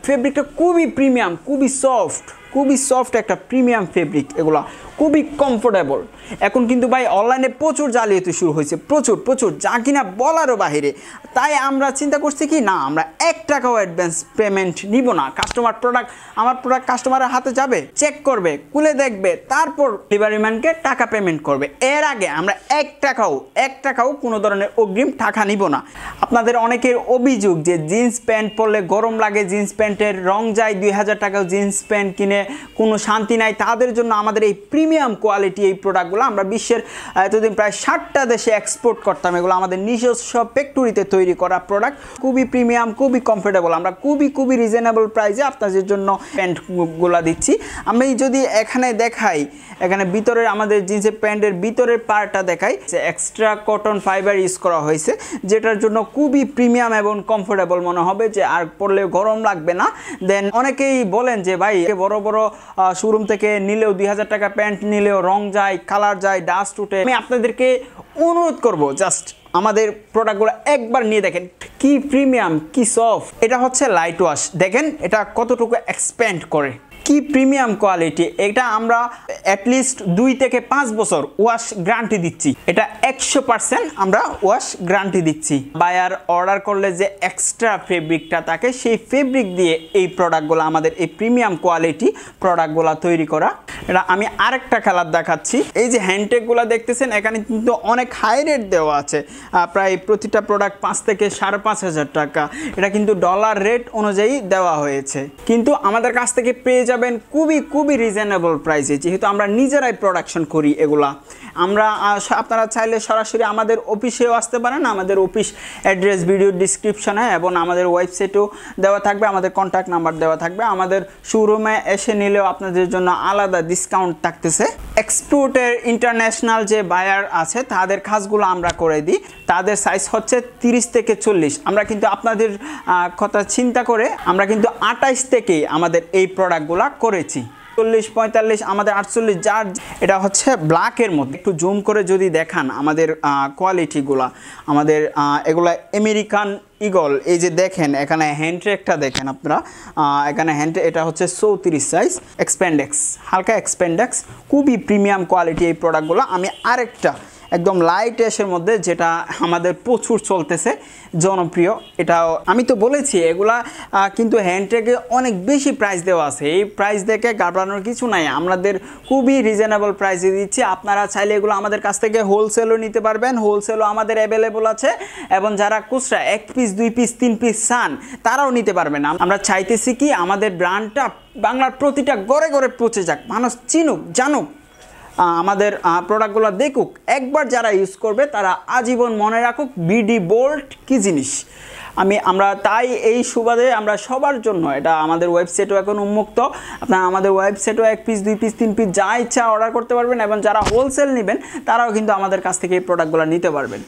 ফেব্রিকটা খুবই প্রিমিয়াম, খুবই সফট একটা প্রিমিয়াম ফেব্রিক। এগুলা খুবই কমফোর্টেবল। এখন কিন্তু ভাই অনলাইনে প্রচুর জালিয়াতি শুরু হয়েছে, প্রচুর যা কিনা বলারও বাহিরে। তাই আমরা চিন্তা করছি কি না, আমরা 1 টাকাও অ্যাডভান্স পেমেন্ট নিব না। আমার প্রোডাক্ট কাস্টমারের হাতে যাবে, চেক করবে, খুলে দেখবে, তারপর ডেলিভারি ম্যানকে টাকা পেমেন্ট করবে। এর আগে আমরা 1 টাকাও কোনো ধরনের অগ্রিম টাকা নিব না। আপনাদের অনেকের অভিযোগ যে জিন্স প্যান্ট পরলে গরম লাগে, জিন্স প্যান্টের রং যায়, 2000 টাকাও জিন্স প্যান্ট কিনে কোনো শান্তি নাই। তাদের জন্য আমাদের এই প্রিমিয়াম কোয়ালিটি এই প্রোডাক্টগুলো আমরা বিশ্বের এতদিন প্রায় 60টা দেশে এক্সপোর্ট করতাম। এগুলো আমাদের নিজস্ব ফ্যাক্টরিতে তৈরি করা প্রোডাক্ট, খুবই প্রিমিয়াম, খুবই কমফোর্টেবল। আমরা খুবই রিজনেবল প্রাইসে আপনাদের জন্য প্যান্টগুলো দিচ্ছি। আমি যদি এখানে দেখাই, এখানে ভিতরের আমাদের জিন্সের প্যান্টের ভিতরের পার্টটা দেখাই, এক্সট্রা কটন ফাইবার ইউজ করা হয়েছে, যেটার জন্য খুবই প্রিমিয়াম এবং কমফোর্টেবল মনে হবে, যে আর পরলে গরম লাগবে না। দেন অনেকেই বলেন যে ভাই বড় শোরুম থেকে নিলেও 2000 টাকা প্যান্ট নিলেও রং যায়, কালার যায়, ডাস্ট উঠে। আমি আপনাদেরকে অনুরোধ করব, জাস্ট আমাদের প্রোডাক্টগুলো একবার নিয়ে দেখেন, কি প্রিমিয়াম, কি সফট। এটা হচ্ছে লাইট ওয়াশ, দেখেন এটা কতটুকু এক্সপ্যান্ড করে, কি প্রিমিয়াম কোয়ালিটি। এটা আমরা অ্যাটলিস্ট 2 থেকে 5 বছর ওয়াশ গ্যারান্টি দিচ্ছি। এটা 100% আমরা ওয়াশ গ্যারান্টি দিচ্ছি। বায়ার অর্ডার করলে যে এক্সট্রা ফেব্রিকটা থাকে, সেই ফেব্রিক দিয়ে এই প্রোডাক্টগুলো, আমাদের এই প্রিমিয়াম কোয়ালিটি প্রোডাক্টগুলো তৈরি করা। এটা আমি আরেকটা কালার দেখাচ্ছি। এই যে হ্যান্ডটেকগুলো দেখতেছেন, এখানে কিন্তু অনেক হাই রেট দেওয়া আছে, প্রায় প্রতিটা প্রোডাক্ট 5 থেকে 5,500 টাকা। এটা কিন্তু ডলার রেট অনুযায়ী দেওয়া হয়েছে, কিন্তু আমাদের কাছ থেকে পেয়ে যাবেন খুবই রিজনেবল প্রাইসে, যেহেতু আমরা নিজেরাই প্রোডাকশন করি এগুলা। আপনারা চাইলে সরাসরি আমাদের অফিসেও আসতে পারেন। আমাদের অফিস অ্যাড্রেস ভিডিও ডিসক্রিপশনে এবং আমাদের ওয়েবসাইটেও দেওয়া থাকবে, আমাদের কন্ট্যাক্ট নাম্বার দেওয়া থাকবে। আমাদের শোরুমে এসে নিলেও আপনাদের জন্য আলাদা ডিসকাউন্ট থাকতেছে। এক্সপোর্টের ইন্টারন্যাশনাল যে বায়ার আছে, তাদের কাজগুলো আমরা করে দিই। তাদের সাইজ হচ্ছে 30 থেকে 40। আমরা কিন্তু আপনাদের কথা চিন্তা করে আমরা কিন্তু 28 থেকেই আমাদের এই প্রোডাক্টগুলো করেছি। 40, 45, আমাদের 48, যার এটা হচ্ছে ব্ল্যাকের মধ্যে। একটু জুম করে যদি দেখান আমাদের কোয়ালিটিগুলা, আমাদের এগুলা আমেরিকান ইগল। এই যে দেখেন এখানে হ্যান্ডট্রেকটা দেখেন আপনারা, এখানে এটা হচ্ছে 34 সাইজ, এক্সপ্যান্ডেক্স, হালকা এক্সপ্যান্ডেক্স, খুবই প্রিমিয়াম কোয়ালিটি এই প্রোডাক্টগুলো। আমি আরেকটা একদম লাইট অ্যাশের মধ্যে, যেটা আমাদের প্রচুর চলতেছে, জনপ্রিয়। এটাও আমি তো বলেছি, এগুলা কিন্তু হ্যান্ডটেকে অনেক বেশি প্রাইস দেওয়া আছে। এই প্রাইস দেখে ঘাবড়ানোর কিছু নাই, আমাদের খুবই রিজনেবল প্রাইসে দিচ্ছি। আপনারা চাইলে এগুলো আমাদের কাছ থেকে হোলসেলও নিতে পারবেন, হোলসেলও আমাদের অ্যাভেলেবল আছে। এবং যারা খুচরা 1 পিস, 2 পিস, 3 পিস চান, তারাও নিতে পারবেন। আমরা চাইতেছি কি আমাদের ব্র্যান্ডটা বাংলার প্রতিটা ঘরে পৌঁছে যাক, মানুষ চিনুক, জানুক, আমাদের প্রোডাক্টগুলো দেখুক। একবার যারা ইউজ করবে তারা আজীবন মনে রাখুক বিডি বোল্ট কি জিনিস। আমরা তাই এই সুবাদে আমরা সবার জন্য, এটা আমাদের ওয়েবসাইটও এখন উন্মুক্ত। আপনারা আমাদের ওয়েবসাইটও 1 পিস, 2 পিস, 3 পিস যা ইচ্ছা অর্ডার করতে পারবেন। এবং যারা হোলসেল নেবেন, তারাও কিন্তু আমাদের কাছ থেকে এই প্রোডাক্টগুলো নিতে পারবেন।